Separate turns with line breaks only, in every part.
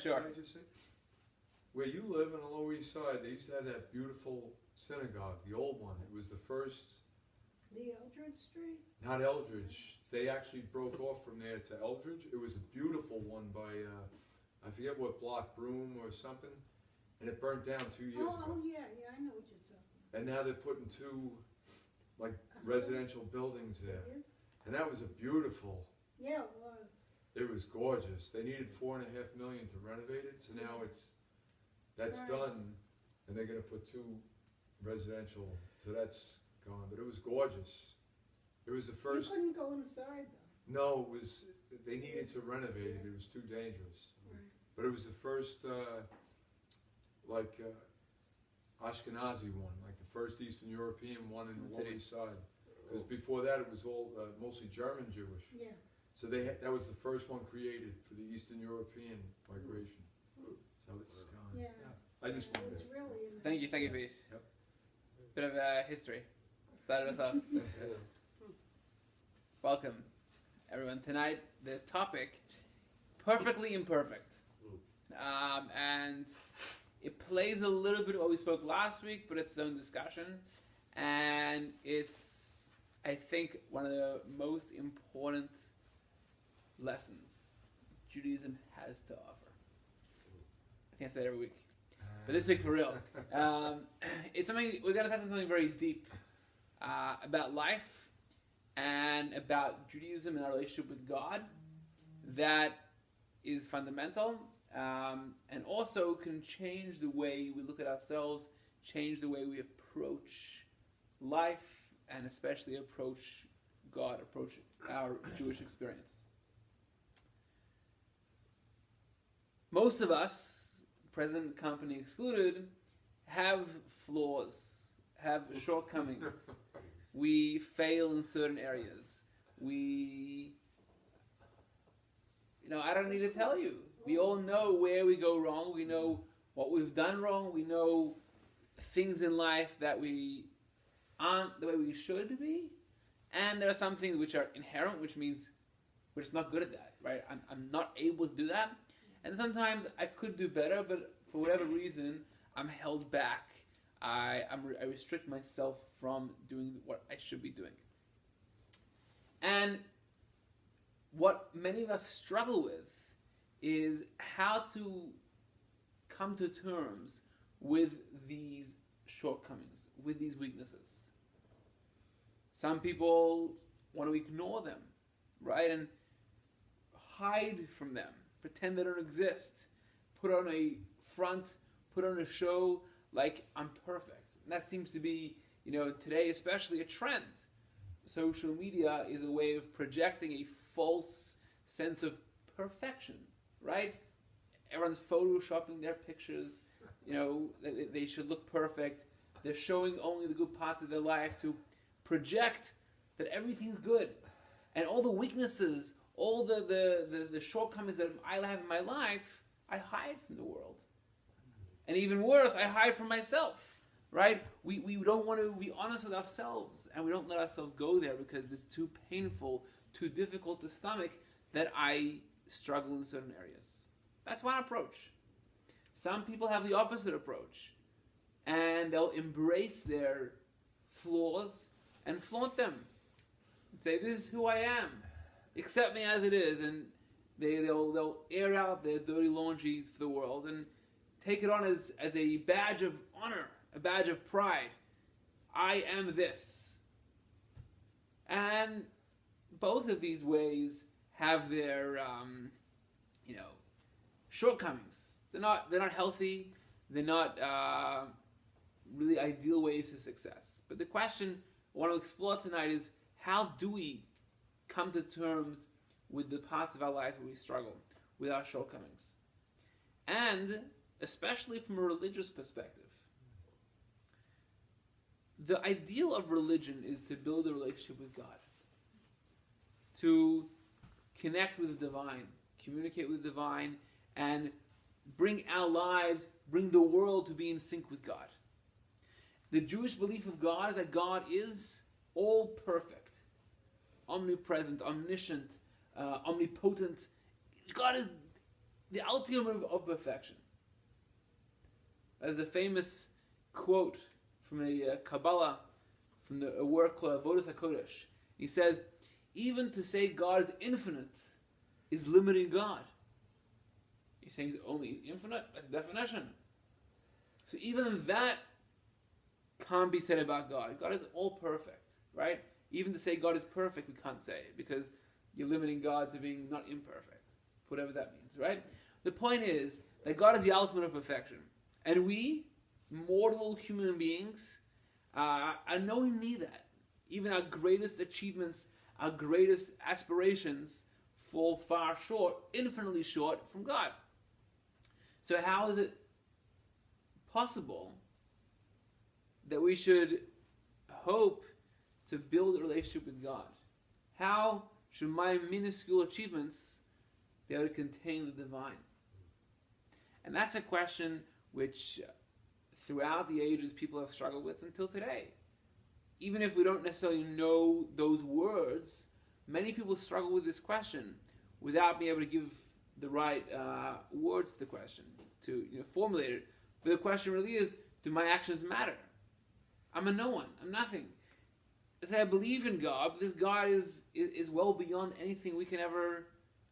sure.
Can I just say? Where you live on the Lower East Side, they used to have that beautiful synagogue, the old one. It was the first.
The Eldred Street?
Not Eldridge. They actually broke off from there to Eldridge. It was a beautiful one by, I forget what block, Broome or something, and it burnt down 2 years ago.
Oh, yeah, I know what you're talking about.
And now they're putting two, like, residential buildings there.
It is?
And that was a beautiful,
Yeah, it was.
it was gorgeous. They needed $4.5 million to renovate it, so now that's
Right.
done, and they're gonna put two residential, so that's gone, but it was gorgeous. It was the
You
first,
couldn't go inside though.
no, it was, they needed to renovate it, it was too dangerous.
Right.
But it was the first, Ashkenazi one, like the first Eastern European one in the Lower East Side. Because before that, it was all mostly German Jewish.
Yeah.
So that was the first one created for the Eastern European migration. So it's gone.
Yeah.
I just wanted
It's
to.
really in
Thank you, Pete.
Yep.
Bit of history. Started us off. Welcome, everyone. Tonight, the topic, perfectly imperfect. And it plays a little bit of what we spoke last week, but it's its own discussion. And it's, I think, one of the most important lessons Judaism has to offer. I think I say it every week. But this week for real. It's something, we're going to touch on something very deep about life and about Judaism and our relationship with God that is fundamental and also can change the way we look at ourselves, change the way we approach life, and especially approach God, approach our Jewish experience. Most of us, present company excluded, have flaws, have shortcomings. We fail in certain areas. I don't need to tell you. We all know where we go wrong. We know what we've done wrong. We know things in life that we aren't the way we should be. And there are some things which are inherent, which means we're just not good at that, right? I'm not able to do that. And sometimes I could do better, but for whatever reason, I'm held back. I restrict myself from doing what I should be doing. And what many of us struggle with is how to come to terms with these shortcomings, with these weaknesses. Some people want to ignore them, right? And hide from them, pretend they don't exist, put on a front, put on a show like I'm perfect. And that seems to be, today especially a trend. Social media is a way of projecting a false sense of perfection, right? Everyone's photoshopping their pictures, they should look perfect. They're showing only the good parts of their life to project that everything's good. And all the weaknesses, all the shortcomings that I have in my life, I hide from the world. And even worse, I hide from myself, right? We don't want to be honest with ourselves, and we don't let ourselves go there because it's too painful, too difficult to stomach that I struggle in certain areas. That's one approach. Some people have the opposite approach, and they'll embrace their flaws and flaunt them. Say, this is who I am. Accept me as it is. And they'll air out their dirty laundry for the world and take it on as a badge of honor, a badge of pride. I am this. And both of these ways have their, shortcomings. They're not healthy. They're not really ideal ways to success. But the question I want to explore tonight is, how do we come to terms with the parts of our life where we struggle with our shortcomings? And especially from a religious perspective, the ideal of religion is to build a relationship with God, to connect with the divine, communicate with the divine, and bring our lives, bring the world to be in sync with God. The Jewish belief of God is that God is all perfect, omnipresent, omniscient, omnipotent. God is the ultimate of perfection. There's a famous quote from a Kabbalah, from a work called Avodas HaKodesh. He says, even to say God is infinite is limiting God. He's saying he's only infinite, that's a definition. So even that can't be said about God. God is all perfect, right? Even to say God is perfect, we can't say it, because you're limiting God to being not imperfect, whatever that means, right? The point is that God is the ultimate of perfection. And we, mortal human beings, knowing need that. Even our greatest achievements, our greatest aspirations fall far short, infinitely short from God. So how is it possible that we should hope to build a relationship with God? How should my minuscule achievements be able to contain the divine? And that's a question which throughout the ages people have struggled with until today. Even if we don't necessarily know those words, many people struggle with this question without being able to give the right words to the question, to formulate it. But the question really is, do my actions matter? I'm a no one. I'm nothing. I say I believe in God, but this God is well beyond anything we can ever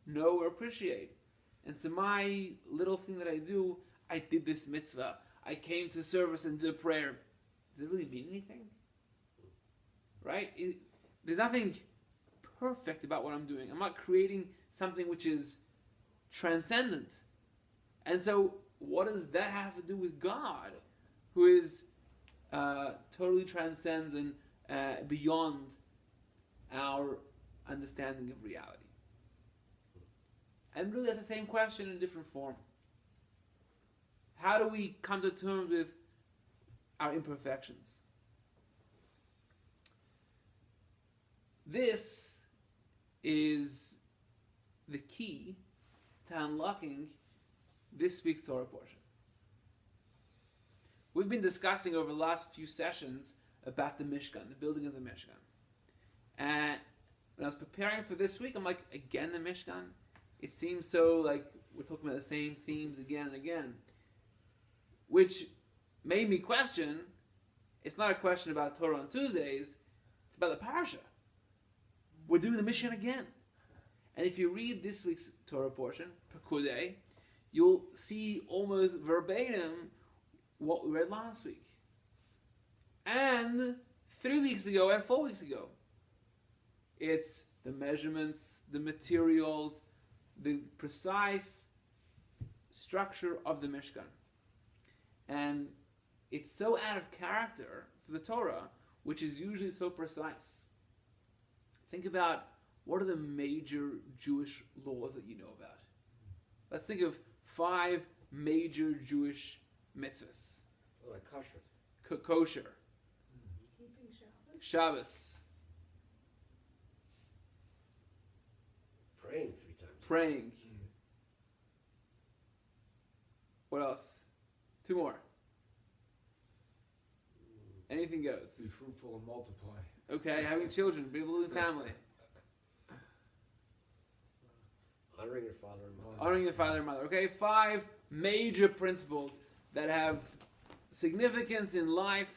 know or appreciate. And so my little thing that I do, I did this mitzvah. I came to service and did a prayer. Does it really mean anything? Right? There's nothing perfect about what I'm doing. I'm not creating something which is transcendent. And so what does that have to do with God, who is totally transcends and beyond our understanding of reality? And really that's the same question in a different form. How do we come to terms with our imperfections? This is the key to unlocking this week's Torah portion. We've been discussing over the last few sessions about the Mishkan, the building of the Mishkan. And when I was preparing for this week, I'm like, again the Mishkan? It seems so like we're talking about the same themes again and again. Which made me question, it's not a question about Torah on Tuesdays, it's about the Parsha. We're doing the Mishkan again. And if you read this week's Torah portion, Pekudei, you'll see almost verbatim what we read last week. And 3 weeks ago and 4 weeks ago. It's the measurements, the materials, the precise structure of the Mishkan. And it's so out of character for the Torah, which is usually so precise. Think about, what are the major Jewish laws that you know about? Let's think of 5 major Jewish mitzvahs.
Like kosher.
Kosher.
Keeping Shabbos.
Shabbos.
Praying 3 times.
Praying. What else? 2 more. Anything goes.
Be fruitful and multiply.
Okay, having children, be a living family.
Honoring your father and mother.
Honoring your father and mother. Okay, 5 major principles that have significance in life,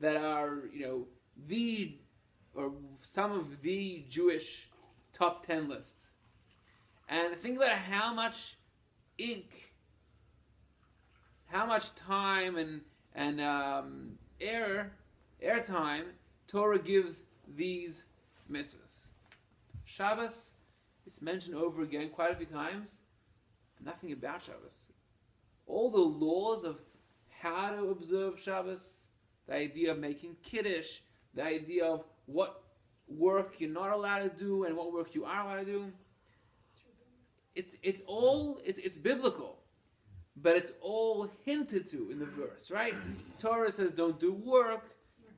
that are, the, or some of the Jewish top 10 lists. And think about how much ink, how much time and airtime Torah gives these mitzvahs. Shabbos, it's mentioned over again quite a few times. Nothing about Shabbos. All the laws of how to observe Shabbos, the idea of making kiddush, the idea of what work you're not allowed to do and what work you are allowed to do. It's biblical, but it's all hinted to in the verse, right? Torah says don't do work,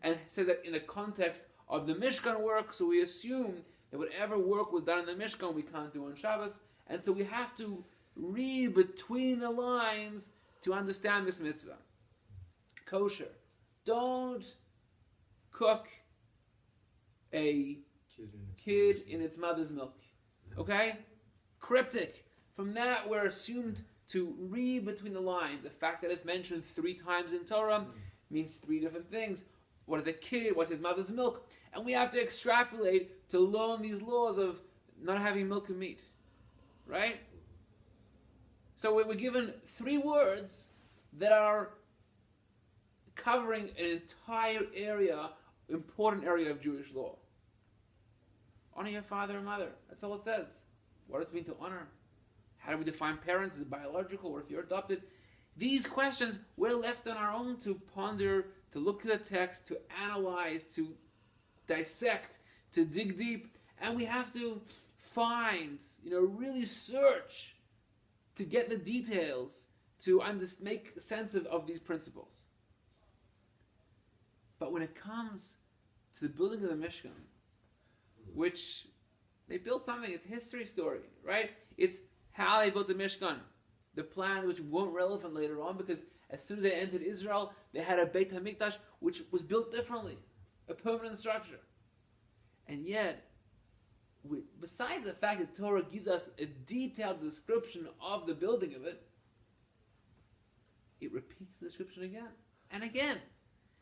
and says that in the context of the Mishkan work, so we assume that whatever work was done in the Mishkan we can't do on Shabbos, and so we have to read between the lines to understand this mitzvah. Kosher. Don't cook a kid in its mother's milk. Okay? Cryptic. from that we're assumed to read between the lines. The fact that it's mentioned 3 times in Torah means 3 different things. What is a kid? What's his mother's milk? And we have to extrapolate to learn these laws of not having milk and meat. Right? So we're given 3 words that are covering an entire area, important area of Jewish law. Honor your father and mother. That's all it says. What does it mean to honor? How do we define parents? Is it biological or if you're adopted? These questions we're left on our own to ponder, to look at the text, to analyze, to dissect, to dig deep. And we have to find, really search to get the details, to make sense of these principles. But when it comes to the building of the Mishkan, which they built something, it's a history story, right? It's how they built the Mishkan, the plan which weren't relevant later on, because as soon as they entered Israel, they had a Beit HaMikdash which was built differently, a permanent structure. And yet, besides the fact that Torah gives us a detailed description of the building of it, it repeats the description again and again.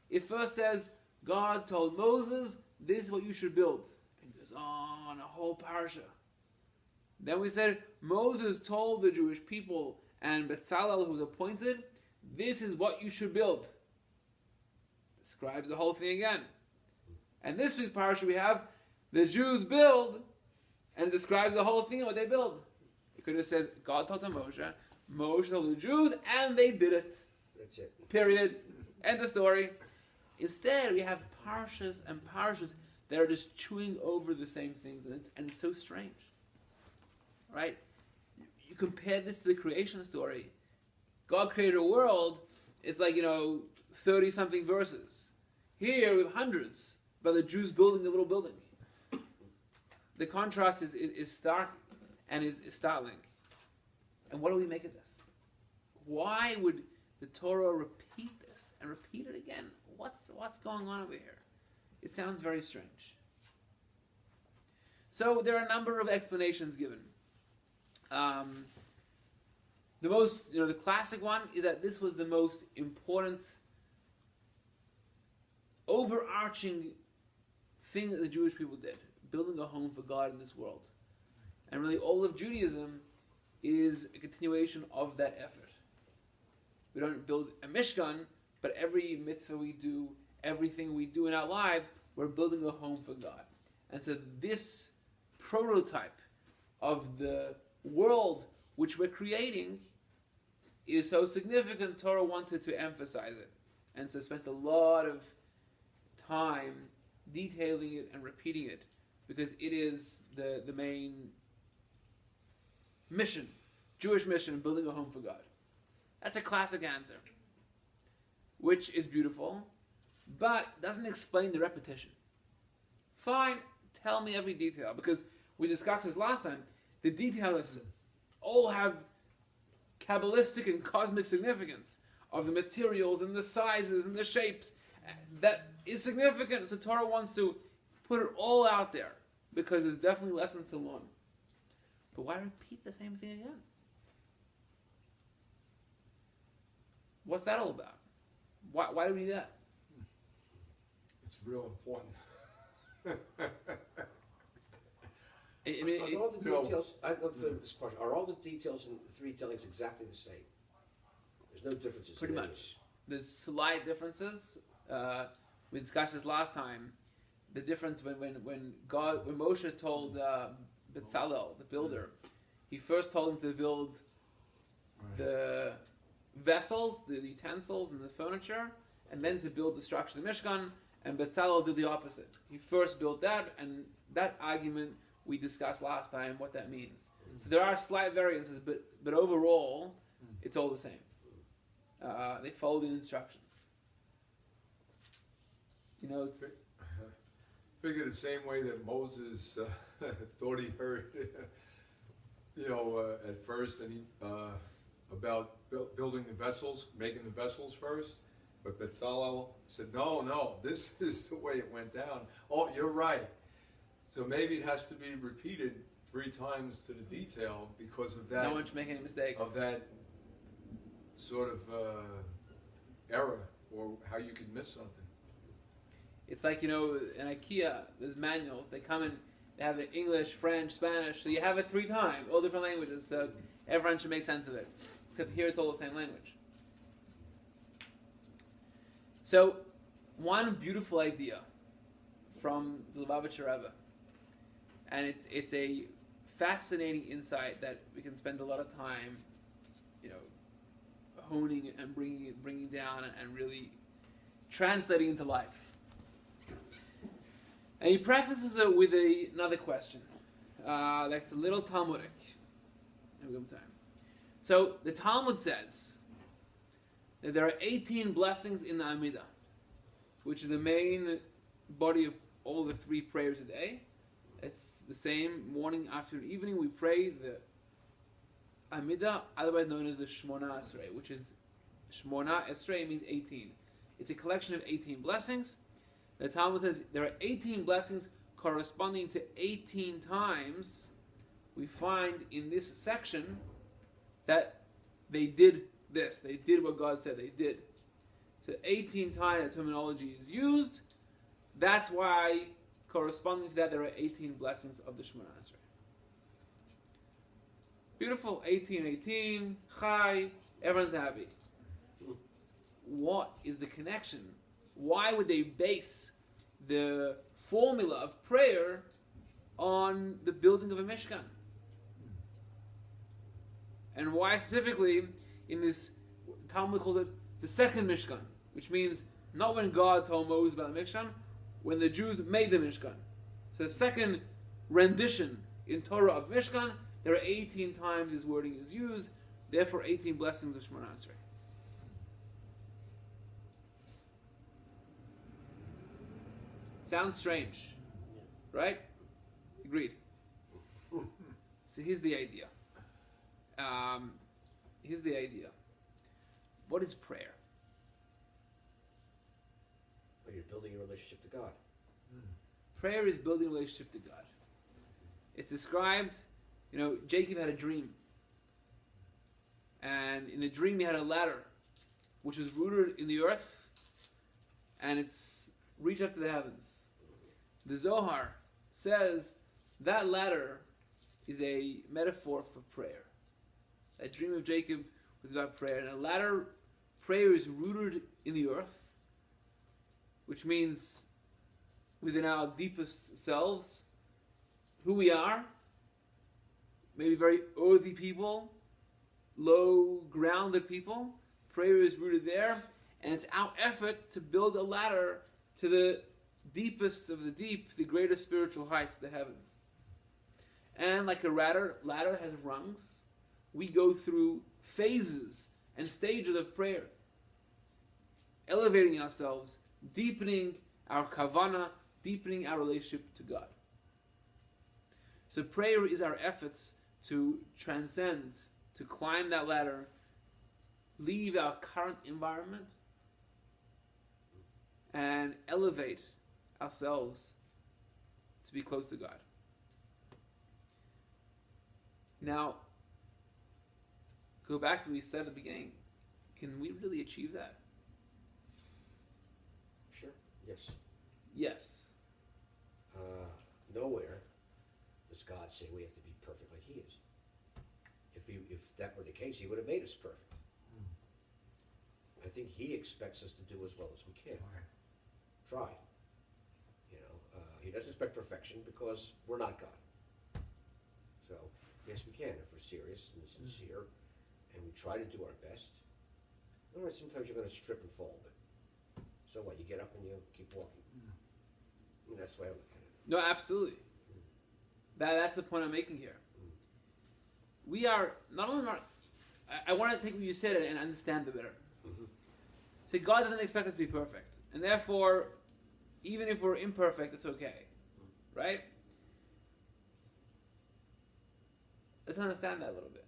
It first says, God told Moses, this is what you should build. And it goes on a whole parsha. Then we said, Moses told the Jewish people and Bezalel, who was appointed, this is what you should build. Describes the whole thing again. And this week's parsha we have, the Jews build, and it describes the whole thing of what they build. It could have said, God told to Moshe, Moshe told the Jews, and they did it.
That's it.
Period. End of story. Instead, we have parshas and parshas that are just chewing over the same things, and it's so strange. Right? You compare this to the creation story. God created a world, it's like, 30-something verses. Here we have hundreds about the Jews building a little building. The contrast is stark and is startling. And what do we make of this? Why would the Torah repeat this and repeat it again? What's going on over here? It sounds very strange. So there are a number of explanations given. The classic one is that this was the most important, overarching thing that the Jewish people did, building a home for God in this world. And really all of Judaism is a continuation of that effort. We don't build a Mishkan, but every mitzvah we do, everything we do in our lives, we're building a home for God. And so this prototype of the world which we're creating is so significant, Torah wanted to emphasize it. And so spent a lot of time detailing it and repeating it, because it is the main mission, Jewish mission, building a home for God. That's a classic answer, which is beautiful, but doesn't explain the repetition. Fine, tell me every detail, because we discussed this last time. The details all have Kabbalistic and cosmic significance of the materials and the sizes and the shapes. That is significant, so Torah wants to put it all out there, because there's definitely lessons to learn. But why repeat the same thing again? What's that all about? Why do we do that?
It's real important.
Are all the details, I'd love for this part, are all the details in the 3 tellings exactly the same? There's no differences.
Pretty
in any of
much. There's slight differences. We discussed this last time. The difference when Moshe told Bezalel, the builder, he first told him to build the vessels, the utensils, and the furniture, and then to build the structure of the Mishkan. And Bezalel did the opposite. He first built that, and that argument we discussed last time what that means. So there are slight variances, but overall, it's all the same. They follow the instructions.
Figure the same way that Moses thought he heard, at first, and he about building the vessels, making the vessels first. But Bezalel said, no, this is the way it went down. Oh, you're right. So maybe it has to be repeated 3 times to the detail because of that.
No one should make any mistakes.
Of that sort of error or how you could miss something.
It's like, in IKEA, there's manuals. They come in, they have it English, French, Spanish. So you have it 3 times, all different languages. So everyone should make sense of it. Except here it's all the same language. So, one beautiful idea from the Lubavitcher Rebbe, and it's a fascinating insight that we can spend a lot of time, honing and bringing down and really translating into life. And he prefaces it with another question that's a little Talmudic. So the Talmud says that there are 18 blessings in the Amidah, which is the main body of all the 3 prayers a day. It's the same morning, afternoon, evening. We pray the Amidah, otherwise known as the Shmona Esrei, which is Shmona Esrei means 18. It's a collection of 18 blessings. The Talmud says there are 18 blessings corresponding to 18 times we find in this section that they did this. They did what God said they did. So 18 times the terminology is used. That's why, corresponding to that, there are 18 blessings of the Shemona Esrei. Beautiful, 18, Chai, everyone's happy. What is the connection? Why would they base the formula of prayer on the building of a Mishkan? And why specifically in this, Talmud calls it the second Mishkan, which means not when God told Moses about the Mishkan, when the Jews made the Mishkan. So the second rendition in Torah of Mishkan, there are 18 times this wording is used, therefore 18 blessings of Shemona Esrei. Sounds strange, right? Agreed. So here's the idea. What is prayer?
Well, you're building a relationship to God.
Prayer is building a relationship to God. It's described, Jacob had a dream. And in the dream he had a ladder, which was rooted in the earth, and it's reached up to the heavens. The Zohar says that ladder is a metaphor for prayer. That dream of Jacob was about prayer. And a ladder, prayer is rooted in the earth, which means within our deepest selves, who we are, maybe very earthy people, low grounded people. Prayer is rooted there, and it's our effort to build a ladder to the deepest of the deep, the greatest spiritual heights, the heavens. And like a ladder has rungs, we go through phases and stages of prayer, elevating ourselves, deepening our kavanah, deepening our relationship to God. So prayer is our efforts to transcend, to climb that ladder, leave our current environment, and elevate ourselves to be close to God. Now, go back to what we said at the beginning. Can we really achieve that?
Sure. Yes.
Yes.
Nowhere does God say we have to be perfect like He is. If that were the case, He would have made us perfect. I think He expects us to do as well as we can. Try. He doesn't expect perfection because we're not God. So, yes, we can if we're serious and sincere, and we try to do our best. All right, sometimes you're going to strip and fall, but so what? You get up and you keep walking. And that's the way I look at it.
No, absolutely. That's the point I'm making here. We are not only I want to take what you said and understand it better. So God doesn't expect us to be perfect, and therefore, even if we're imperfect, it's okay, right? Let's understand that a little bit.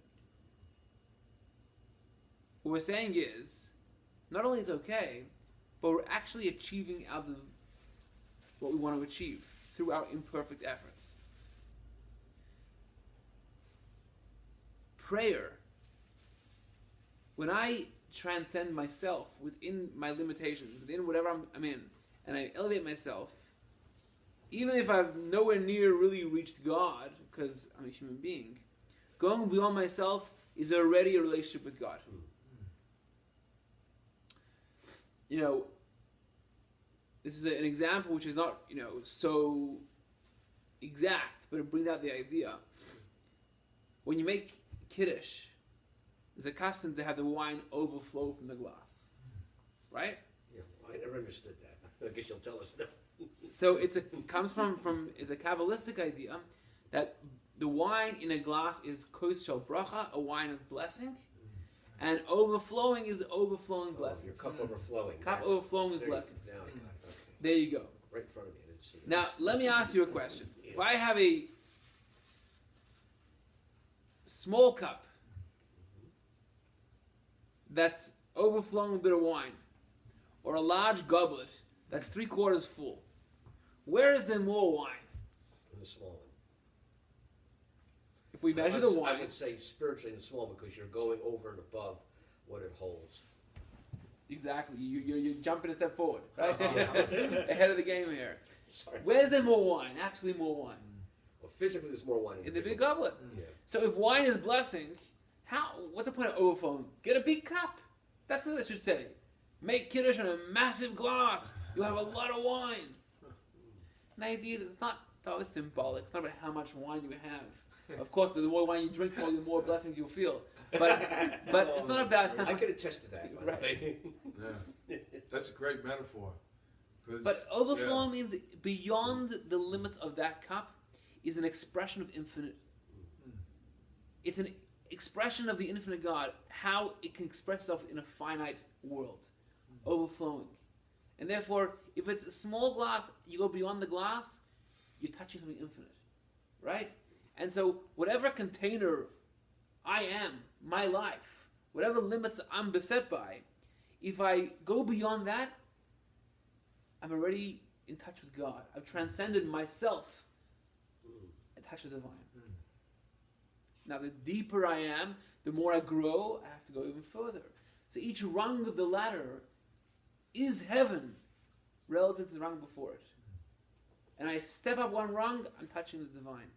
What we're saying is, not only it's okay, but we're actually achieving out of what we want to achieve through our imperfect efforts. prayer, when I transcend myself within my limitations, within whatever I'm in, and I elevate myself, even if I've nowhere near really reached God, because I'm a human being, going beyond myself is already a relationship with God. You know, this is an example which is not, so exact, but it brings out the idea. When you make Kiddush, there's a custom to have the wine overflow from the glass. Right?
Yeah, I never understood that. I guess you'll tell us now.
So comes from is a Kabbalistic idea that the wine in a glass is kos shel bracha, a wine of blessing, and overflowing is overflowing blessings.
Your cup overflowing.
Cup overflowing with blessings.
Now I got it. Okay.
There you go.
Right in front of me. I didn't see it.
Now, let me ask you a question. If I have a small cup that's overflowing with a bit of wine, or a large goblet that's 3/4 full, where is there more wine?
In the small one.
If we measure the
I
wine,
would say spiritually in the small because you're going over and above what it holds.
exactly, you're jumping a step forward, right? Ahead of the game here.
Sorry.
Where's there more wine? Actually, more wine
Well, physically, there's more wine
in the big goblet.
Yeah.
So if wine is blessing, what's the point of overflowing? Get a big cup. That's what I should say. Make Kiddush in a massive glass. You'll have a lot of wine. And the idea is it's always symbolic. It's not about how much wine you have. Of course, the more wine you drink, the more blessings you'll feel. But it's not about how
I
much.
could attest to that, by the
Right.
way.
Yeah. That's a great metaphor. 'Cause,
But overflow means beyond the limits of that cup is an expression of infinite. It's an expression of the infinite God, how it can express itself in a finite world. Overflowing. And therefore, if it's a small glass, you go beyond the glass, you're touching something infinite. Right? And so, whatever container I am, my life, whatever limits I'm beset by, if I go beyond that, I'm already in touch with God. I've transcended myself and touched the divine. Now, the deeper I am, the more I grow, I have to go even further. So each rung of the ladder is heaven relative to the rung before it. And I step up one rung, I'm touching the divine.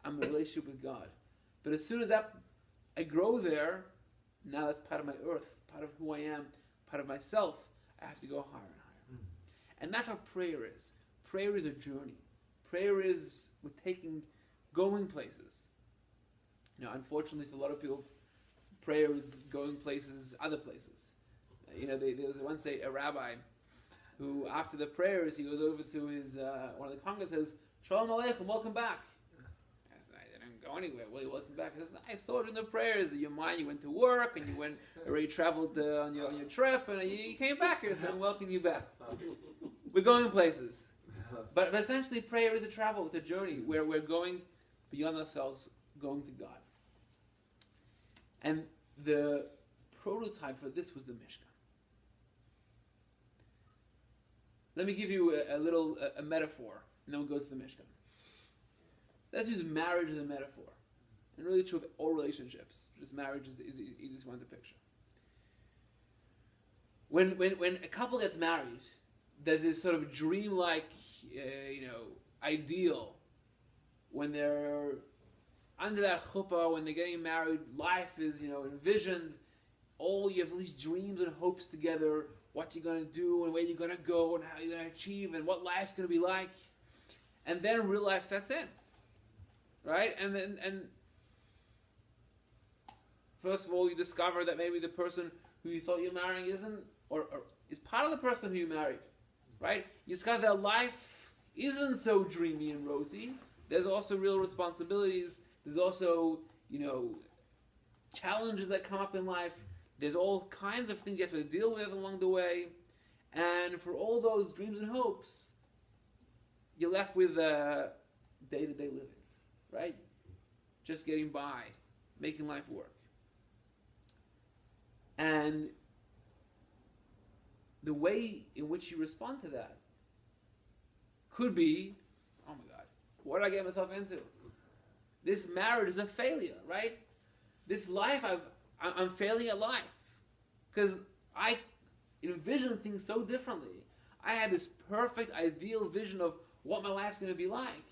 I'm in a relationship with God. But as soon as I grow there, now that's part of my earth, part of who I am, part of myself. I have to go higher and higher. And that's what prayer is. Prayer is a journey. Prayer is going places. Unfortunately for a lot of people, prayer is going places, other places. There was once a rabbi who, after the prayers, he goes over to his one of the congregants and says, "Shalom Aleichem, welcome back." I said, "I didn't go anywhere. Well, welcome back." He says, "I saw it in the prayers. You went to work and you already traveled on your trip and you came back here, so I'm welcoming you back. We're going places." But essentially, prayer is a travel. It's a journey where we're going beyond ourselves, going to God. And the prototype for this was the Mishkan. Let me give you a metaphor, and then we'll go to the Mishkan. Let's use marriage as a metaphor. And really true of all relationships. Just marriage is the easiest one to picture. When a couple gets married, there's this sort of dreamlike, ideal. When they're under that chuppah, when they're getting married, life is, envisioned. You have these dreams and hopes together. What you're going to do and where you're going to go and how you're going to achieve and what life's going to be like. And then real life sets in. Right? And first of all, you discover that maybe the person who you thought you're marrying isn't, or is part of the person who you married. Right? You discover that life isn't so dreamy and rosy. There's also real responsibilities. There's also, challenges that come up in life. There's all kinds of things you have to deal with along the way. And for all those dreams and hopes, you're left with day-to-day living, right? Just getting by, making life work. And the way in which you respond to that could be, oh my God, what did I get myself into? This marriage is a failure, right? this life, I'm failing at life. Because I envision things so differently. I had this perfect, ideal vision of what my life's going to be like,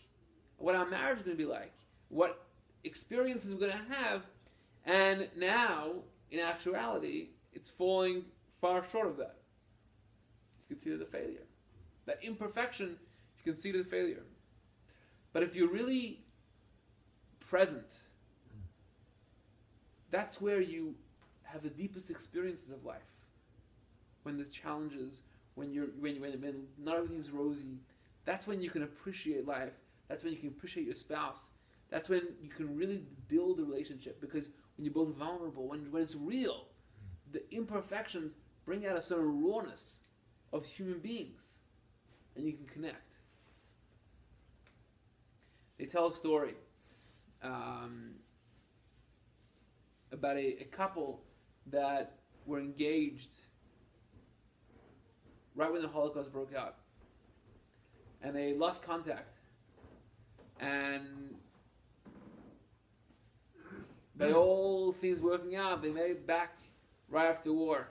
what our marriage is going to be like, what experiences we're going to have, and now, in actuality, it's falling far short of that. You can see the failure. That imperfection, you can see the failure. But if you're really present, that's where you have the deepest experiences of life. When there's challenges, when not everything's rosy, that's when you can appreciate life. That's when you can appreciate your spouse. That's when you can really build a relationship, because when you're both vulnerable, when it's real, the imperfections bring out a sort of rawness of human beings, and you can connect. They tell a story about a couple that were engaged right when the Holocaust broke out, and they lost contact, and by all things working out, they made it back right after the war.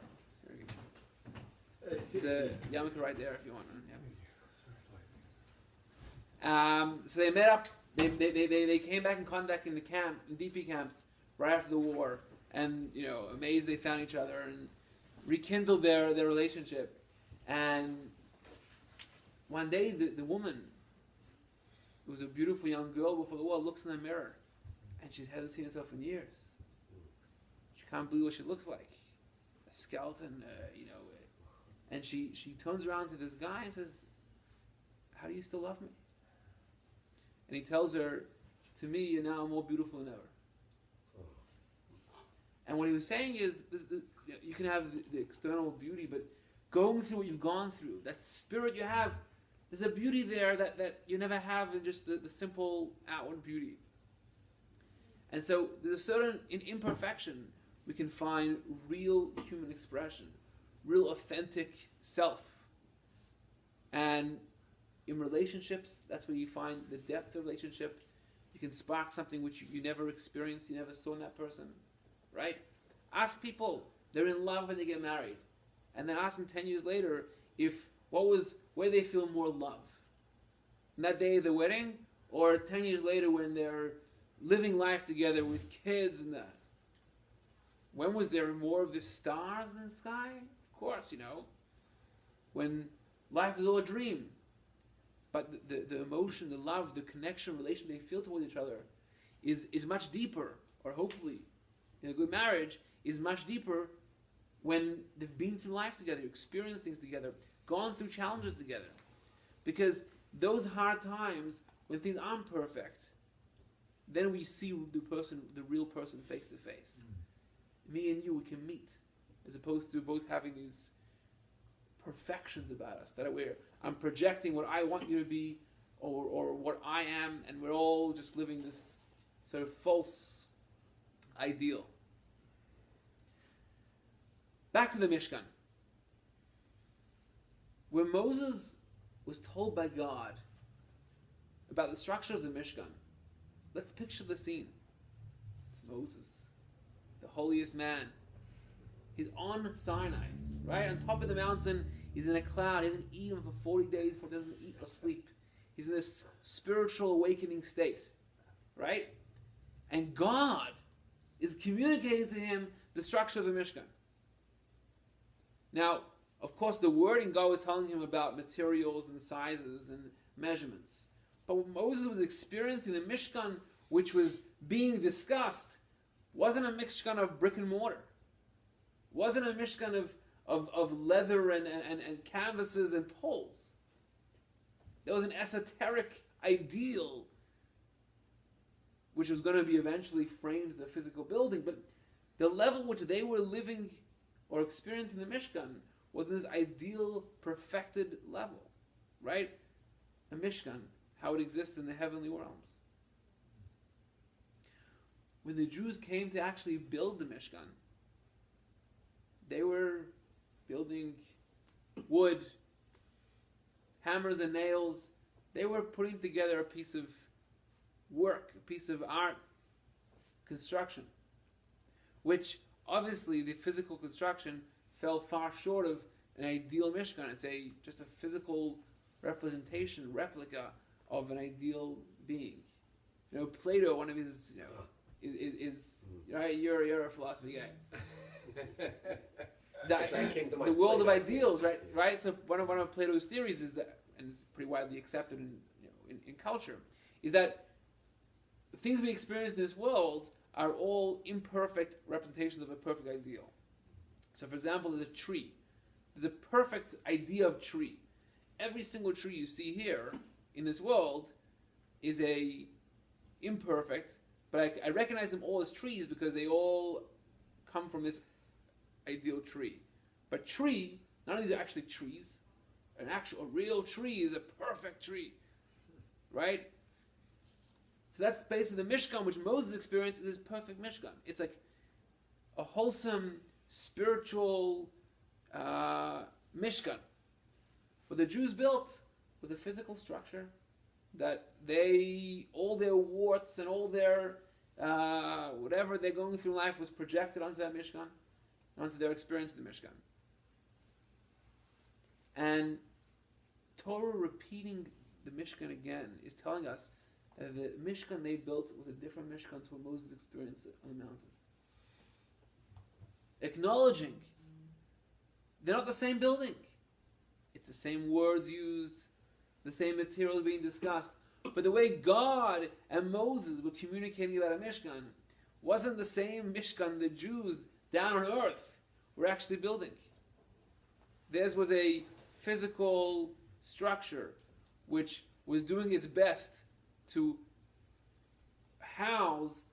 The yarmulke right there, if you want. Yeah. So they met up. They came back in contact in the camp, in DP camps, right after the war, and amazed they found each other and rekindled their relationship. And one day, the woman, who was a beautiful young girl before the war, looks in the mirror, and she hasn't seen herself in years. She can't believe what she looks like, a skeleton, And she turns around to this guy and says, "How do you still love me?" And he tells her, "To me, you're now more beautiful than ever." And what he was saying is, you can have the external beauty, but going through what you've gone through, that spirit you have, there's a beauty there that you never have in just the simple outward beauty. And so there's a certain, in imperfection, we can find real human expression, real authentic self. And in relationships, that's where you find the depth of relationship. You can spark something which you never experienced, you never saw in that person, right? Ask people, they're in love when they get married, and then ask them 10 years later where they feel more love. On that day of the wedding, or 10 years later when they're living life together with kids and that. When was there more of the stars in the sky? Of course, when life is all a dream. But the emotion, the love, the connection, relation they feel towards each other is much deeper, or hopefully, in a good marriage, is much deeper when they've been through life together, experienced things together, gone through challenges together. Because those hard times, when things aren't perfect, then we see the real person face to face. Me and you, we can meet, as opposed to both having these perfections about us. I'm projecting what I want you to be, or what I am, and we're all just living this sort of false ideal. Back to the Mishkan. When Moses was told by God about the structure of the Mishkan, let's picture the scene. It's Moses, the holiest man. He's on Sinai, right? On top of the mountain, he's in a cloud. He hasn't eaten for 40 days, he doesn't eat or sleep. He's in this spiritual awakening state, right? And God is communicating to him the structure of the Mishkan. Now, of course, the wording God was telling him about materials and sizes and measurements. But what Moses was experiencing, the Mishkan, which was being discussed, wasn't a Mishkan of brick and mortar. Wasn't a Mishkan of leather and canvases and poles. There was an esoteric ideal which was going to be eventually framed as a physical building, but the level which they were living or experiencing the Mishkan was in this ideal, perfected level, right? A Mishkan, how it exists in the heavenly realms. When the Jews came to actually build the Mishkan, they were building wood, hammers and nails. They were putting together a piece of work, a piece of art, construction. which obviously the physical construction fell far short of an ideal Mishkan. It's just a physical representation, replica of an ideal being. Plato, one of his, right? You're a philosophy guy.
That came to
The
mind.
world of
Plato.
ideals, right? So one of Plato's theories is that, and it's pretty widely accepted in culture, is that the things we experience in this world are all imperfect representations of a perfect ideal. So, for example, there's a tree. There's a perfect idea of tree. Every single tree you see here in this world is a imperfect, but I recognize them all as trees because they all come from this ideal tree. But tree, none of these are actually trees. A real tree is a perfect tree, right? So that's basically the Mishkan, which Moses experienced, is his perfect Mishkan. It's like a wholesome, spiritual Mishkan. What the Jews built was a physical structure that all their warts and all their whatever they're going through in life was projected onto that Mishkan, onto their experience of the Mishkan. And Torah repeating the Mishkan again is telling us that the Mishkan they built was a different Mishkan to what Moses experienced on the mountain. Acknowledging they're not the same building. It's the same words used, the same materials being discussed. But the way God and Moses were communicating about a Mishkan wasn't the same Mishkan the Jews down on earth were actually building. Theirs was a physical structure which was doing its best to house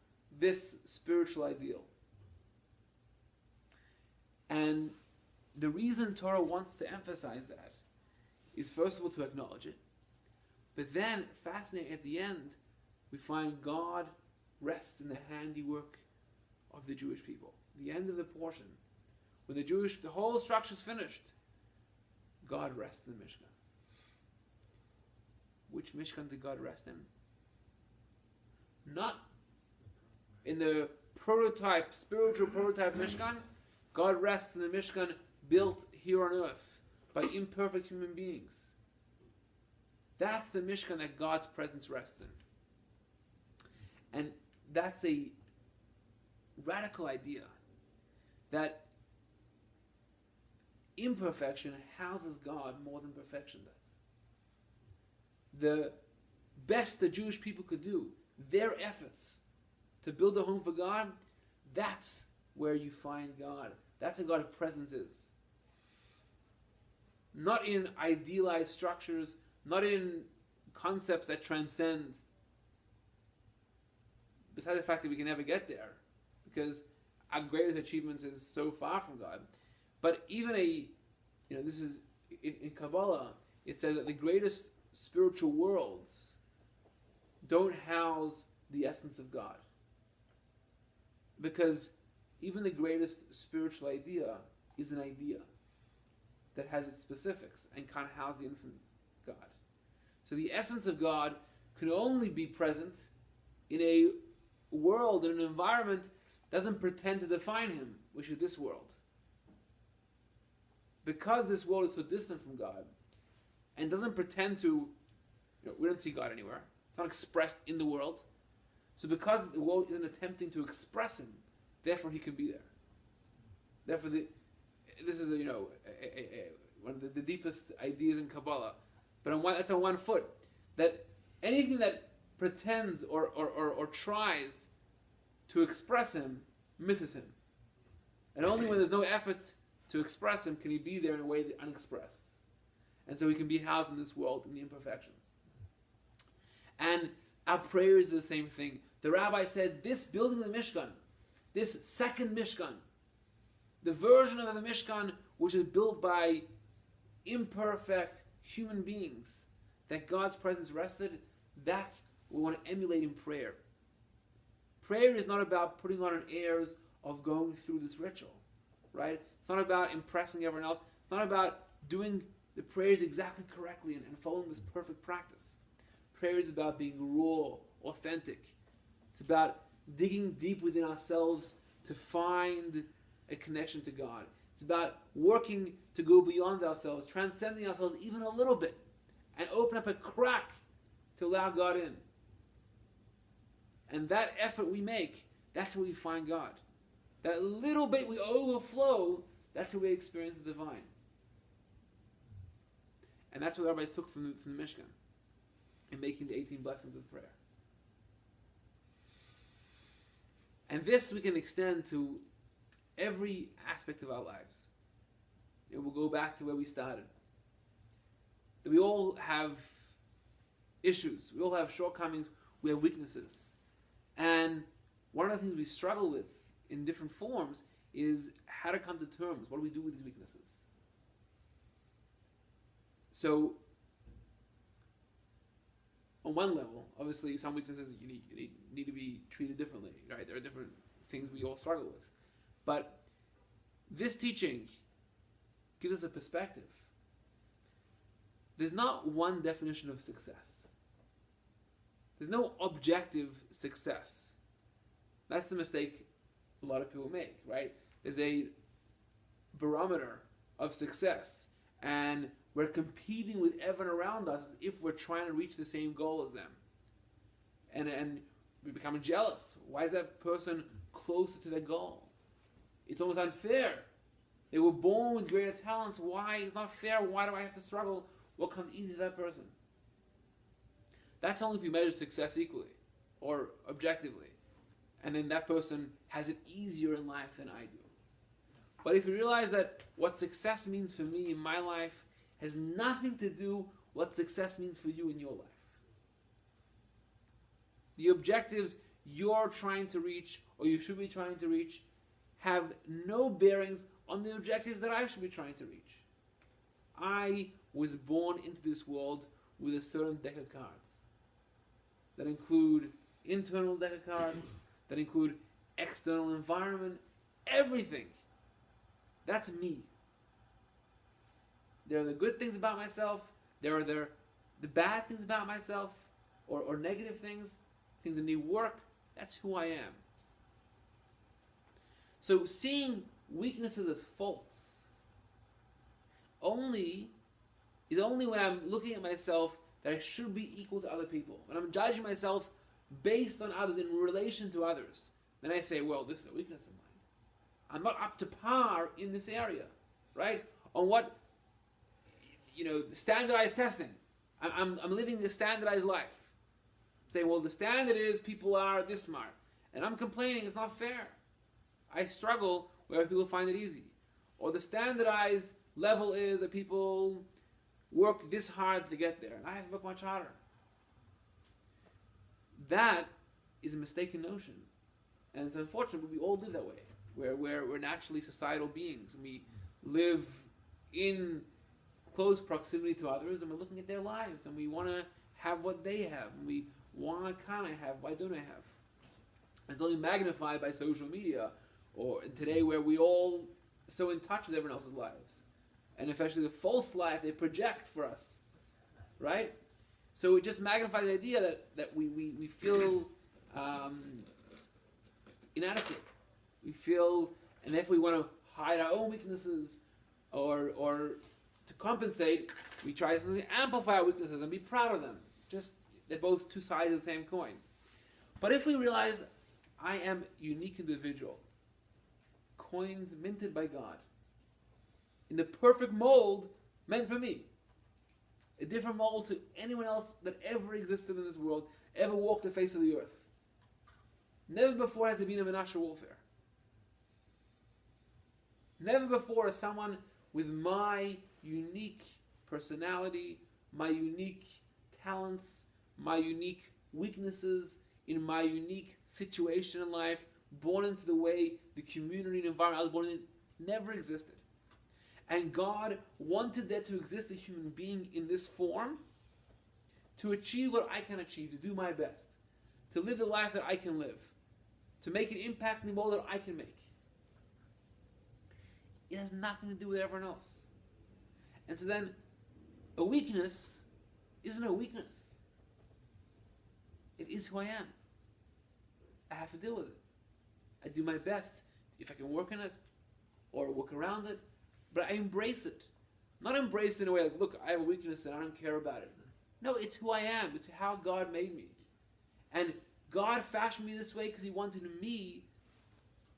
this spiritual ideal. And the reason Torah wants to emphasize that is, first of all, to acknowledge it. But then, fascinating, at the end, we find God rests in the handiwork of the Jewish people. The end of the portion, when the whole structure is finished, God rests in the Mishkan. Which Mishkan did God rest in? Not in the spiritual prototype Mishkan. God rests in the Mishkan built here on earth by imperfect human beings. That's the Mishkan that God's presence rests in. And that's a radical idea, that imperfection houses God more than perfection does. The best the Jewish people could do, their efforts to build a home for God, that's where you find God. That's where God's presence is. Not in idealized structures, not in concepts that transcend, besides the fact that we can never get there, because our greatest achievements is so far from God. But even this is, in Kabbalah, it says that the greatest spiritual worlds don't house the essence of God. Because even the greatest spiritual idea is an idea that has its specifics and can't house the infinite God. So the essence of God can only be present in a world, in an environment that doesn't pretend to define him, which is this world. Because this world is so distant from God and doesn't pretend to, we don't see God anywhere. It's not expressed in the world. So because the world isn't attempting to express him, therefore he can be there. Therefore, this is one of the deepest ideas in Kabbalah. But that's on one foot. That anything that pretends or tries to express him misses him. And only when there's no effort to express him can he be there in a way that unexpressed. And so he can be housed in this world in the imperfections. And our prayer is the same thing. The rabbi said, this building of the Mishkan, this second Mishkan, the version of the Mishkan which is built by imperfect human beings, that God's presence rested, that's what we want to emulate in prayer. Prayer is not about putting on an airs of going through this ritual, right? It's not about impressing everyone else. It's not about doing the prayers exactly correctly and following this perfect practice. Prayer is about being raw, authentic. It's about digging deep within ourselves to find a connection to God. It's about working to go beyond ourselves, transcending ourselves even a little bit, and open up a crack to allow God in. And that effort we make, that's where we find God. That little bit we overflow, that's where we experience the divine. And that's what the rabbis took from the Mishkan in making the 18 blessings of prayer. And this we can extend to every aspect of our lives. We'll go back to where we started. That we all have issues. We all have shortcomings. We have weaknesses. And one of the things we struggle with in different forms is how to come to terms. What do we do with these weaknesses? So, on one level, obviously some weaknesses you need to be treated differently, right? There are different things we all struggle with. But this teaching gives us a perspective. There's not one definition of success. There's no objective success. That's the mistake a lot of people make, right? There's a barometer of success, and we're competing with everyone around us as if we're trying to reach the same goal as them. And we become jealous. Why is that person closer to their goal? It's almost unfair. They were born with greater talents. Why? It's not fair. Why do I have to struggle? What comes easy to that person? That's only if we measure success equally or objectively. And then that person has it easier in life than I do. But if you realize that what success means for me in my life has nothing to do what success means for you in your life. The objectives you're trying to reach, or you should be trying to reach, have no bearings on the objectives that I should be trying to reach. I was born into this world with a certain deck of cards that include internal deck of cards, that include external environment, everything. That's me. There are the good things about myself, there are the bad things about myself, or negative things that need work. That's who I am. So seeing weaknesses as faults is only when I'm looking at myself that I should be equal to other people. When I'm judging myself based on others, in relation to others, then I say, well, this is a weakness of mine. I'm not up to par in this area, right? On what, standardized testing. I'm living a standardized life. Saying, well, the standard is people are this smart. And I'm complaining it's not fair. I struggle where people find it easy. Or the standardized level is that people work this hard to get there, and I have to work much harder. That is a mistaken notion. And it's unfortunate, but we all live that way. Where we're naturally societal beings, and we live in close proximity to others, and we're looking at their lives, and we want to have what they have, and we want to kind of have, why don't I have? It's only magnified by social media, or today where we all so in touch with everyone else's lives. And especially the false life they project for us, right? So it just magnifies the idea that we feel inadequate. We feel, and if we want to hide our own weaknesses or to compensate, we try to amplify our weaknesses and be proud of them. They're both two sides of the same coin. But if we realize I am a unique individual, minted by God, in the perfect mold meant for me, a different mold to anyone else that ever existed in this world, ever walked the face of the earth. Never before has there been a Menashe warfare. Never before has someone with my unique personality, my unique talents, my unique weaknesses, in my unique situation in life, born into the way the community and environment I was born in, never existed. And God wanted there to exist a human being in this form to achieve what I can achieve, to do my best, to live the life that I can live, to make an impact in the world that I can make. It has nothing to do with everyone else. And so then, a weakness isn't a weakness. It is who I am. I have to deal with it. I do my best if I can work in it or work around it, but I embrace it. Not embrace it in a way like, look, I have a weakness and I don't care about it. No, it's who I am. It's how God made me. And God fashioned me this way because He wanted me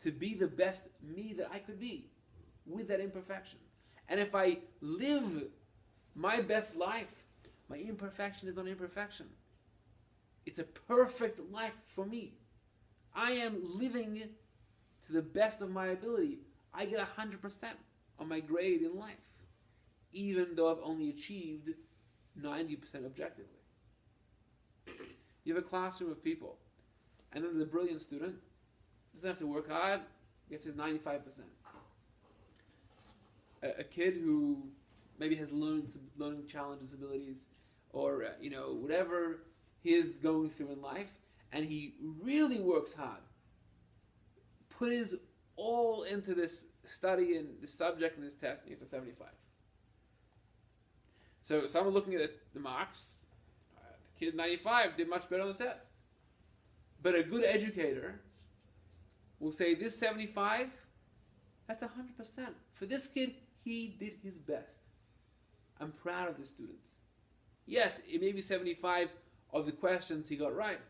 to be the best me that I could be with that imperfection. And if I live my best life, my imperfection is not imperfection. It's a perfect life for me. I am living to the best of my ability. I get 100% on my grade in life, even though I've only achieved 90% objectively. You have a classroom of people, and then the brilliant student doesn't have to work hard, gets his 95%. A kid who maybe has learning challenge disabilities, or whatever he is going through in life, and he really works hard, put his all into this study and the subject and this test, and he gets a 75. So someone looking at the marks, the kid 95 did much better on the test. But a good educator will say this 75, that's 100%. For this kid, he did his best. I'm proud of the student. Yes, it may be 75 of the questions he got right,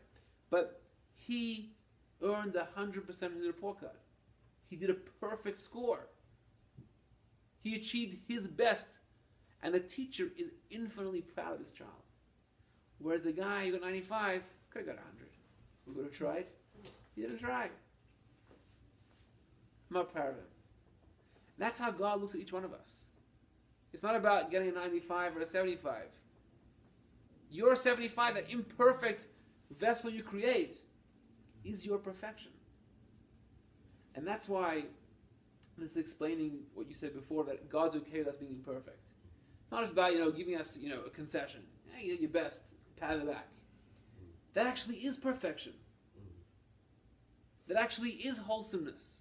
but he earned 100% of his report card. He did a perfect score. He achieved his best, and the teacher is infinitely proud of his child. Whereas the guy who got 95 could have got 100. We could have tried. He didn't try. I'm not proud of him. That's how God looks at each one of us. It's not about getting a 95 or a 75. Your 75, that imperfect vessel you create, is your perfection. And that's why this is explaining what you said before, that God's okay with us being imperfect. It's not just about, giving us, a concession. You did your best, pat on the back. That actually is perfection. That actually is wholesomeness.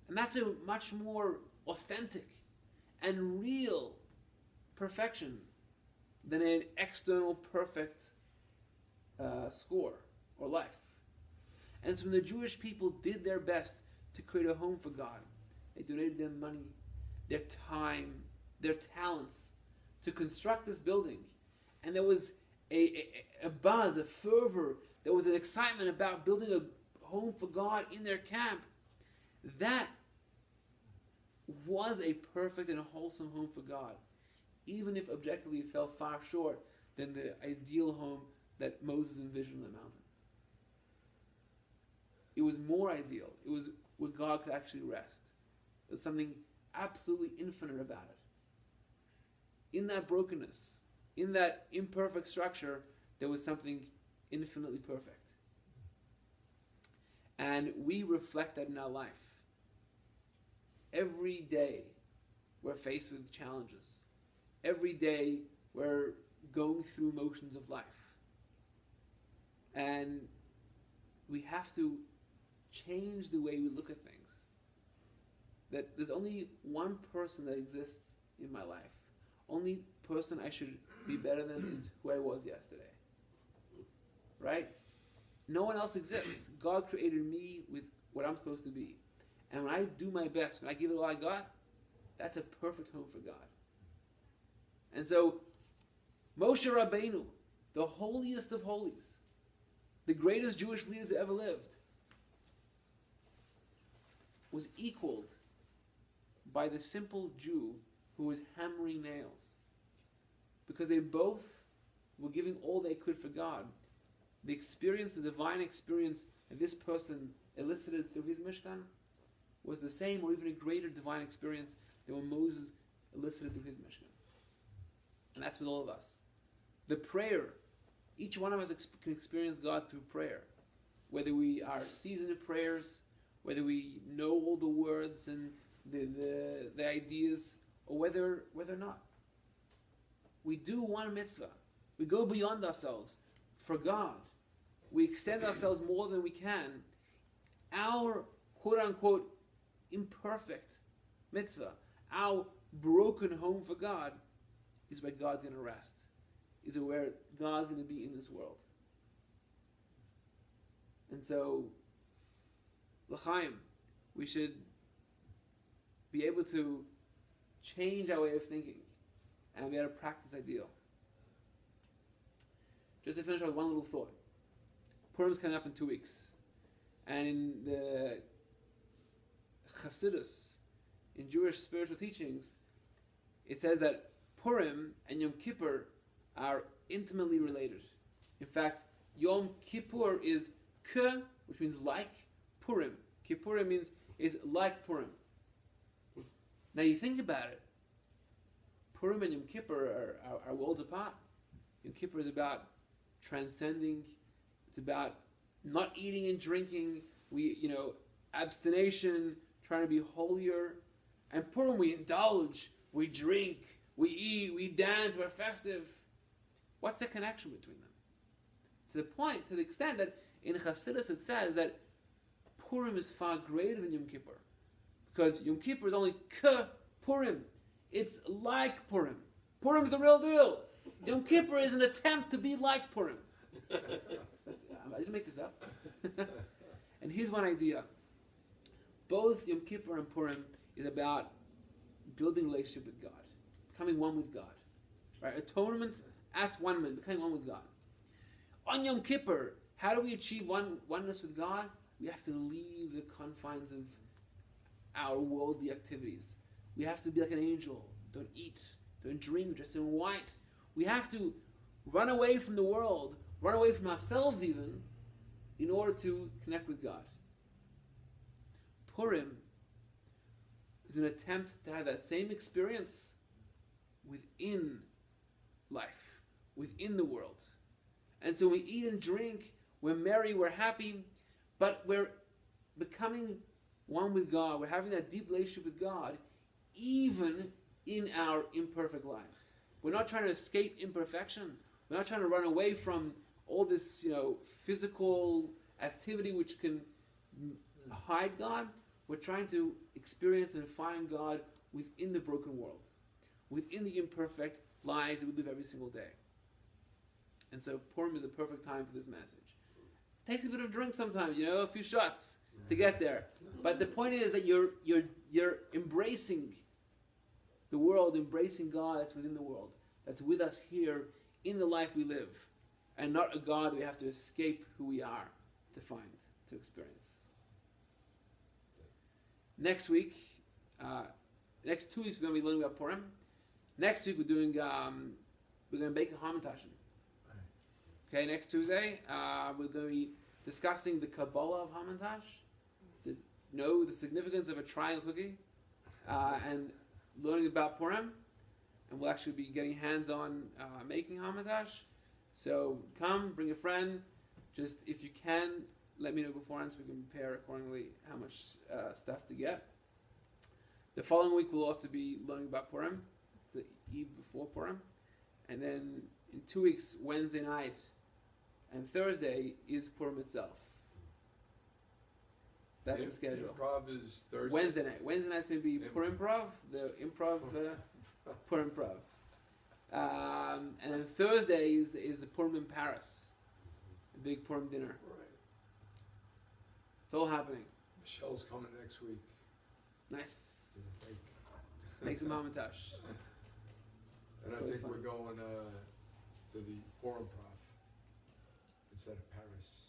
And that's a much more authentic and real perfection than an external perfect score or life. And so when the Jewish people did their best to create a home for God, they donated their money, their time, their talents to construct this building. And there was a buzz, a fervor, there was an excitement about building a home for God in their camp. That was a perfect and a wholesome home for God, even if objectively it fell far short than the ideal home that Moses envisioned on the mountain. It was more ideal. It was where God could actually rest. There was something absolutely infinite about it. In that brokenness, in that imperfect structure, there was something infinitely perfect. And we reflect that in our life. Every day we're faced with challenges. Every day we're going through motions of life. And we have to change the way we look at things. That there's only one person that exists in my life. Only person I should be better than is who I was yesterday. Right? No one else exists. God created me with what I'm supposed to be. And when I do my best, when I give it all I got, that's a perfect home for God. And so, Moshe Rabbeinu, the holiest of holies, the greatest Jewish leader that ever lived, was equaled by the simple Jew who was hammering nails. Because they both were giving all they could for God. The experience, the divine experience that this person elicited through his Mishkan was the same or even a greater divine experience than what Moses elicited through his Mishkan. And that's with all of us. The prayer, each one of us can experience God through prayer. Whether we are seasoned in prayers, whether we know all the words and the ideas, or whether not. We do one mitzvah. We go beyond ourselves for God. We extend ourselves more than we can. Our quote-unquote imperfect mitzvah, our broken home for God, is where God's going to rest. Is where God's going to be in this world. And so, l'chaim. We should be able to change our way of thinking and be able to practice ideal. Just to finish with one little thought. Purim's coming up in 2 weeks. And in the Chassidus, in Jewish spiritual teachings, it says that Purim and Yom Kippur are intimately related. In fact, Yom Kippur is ke, which means like Purim. Kippurim means is like Purim. Now you think about it. Purim and Yom Kippur are worlds apart. Yom Kippur is about transcending. It's about not eating and drinking. Abstination, trying to be holier. And Purim, we indulge, we drink, we eat, we dance, we're festive. What's the connection between them? To the extent that in Chassidus it says that Purim is far greater than Yom Kippur. Because Yom Kippur is only ke Purim. It's like Purim. Purim's the real deal. Yom Kippur is an attempt to be like Purim. I didn't make this up. And here's one idea. Both Yom Kippur and Purim is about building a relationship with God. Becoming one with God. Right? Atonement at one man. Becoming one with God. On Yom Kippur, how do we achieve oneness with God? We have to leave the confines of our worldly activities. We have to be like an angel. Don't eat. Don't drink. Dress in white. We have to run away from the world. Run away from ourselves even, in order to connect with God. Purim is an attempt to have that same experience within life, within the world. And so we eat and drink, we're merry, we're happy, but we're becoming one with God. We're having that deep relationship with God, even in our imperfect lives. We're not trying to escape imperfection. We're not trying to run away from all this, physical activity which can hide God. We're trying to experience and find God within the broken world, within the imperfect lives that we live every single day. And so Purim is a perfect time for this message. It takes a bit of drink sometimes, a few shots to get there. But the point is that you're embracing the world, embracing God that's within the world, that's with us here in the life we live, and not a God we have to escape who we are to find, to experience. Next week, next 2 weeks we're going to be learning about Purim. Next week we're going to bake a hamantashen. Okay, next Tuesday we're going to be discussing the Kabbalah of hamantash, the significance of a triangle cookie, and learning about Purim. And we'll actually be getting hands-on making hamantash. So come, bring a friend. Just if you can, let me know beforehand so we can prepare accordingly how much stuff to get. The following week we'll also be learning about Purim. It's the eve before Purim. And then in 2 weeks, Wednesday night and Thursday is Purim itself. That's the schedule.
Improv is Thursday.
Wednesday night. Wednesday night's going to be Purim Improv, the improv Purim Improv. And then Thursday is the Purim in Paris, the big Purim dinner.
Right.
It's all happening.
Michelle's coming next week.
Nice. Make some hamantash.
And I
always
think
fun.
we're going to the Purim Improv instead of Paris.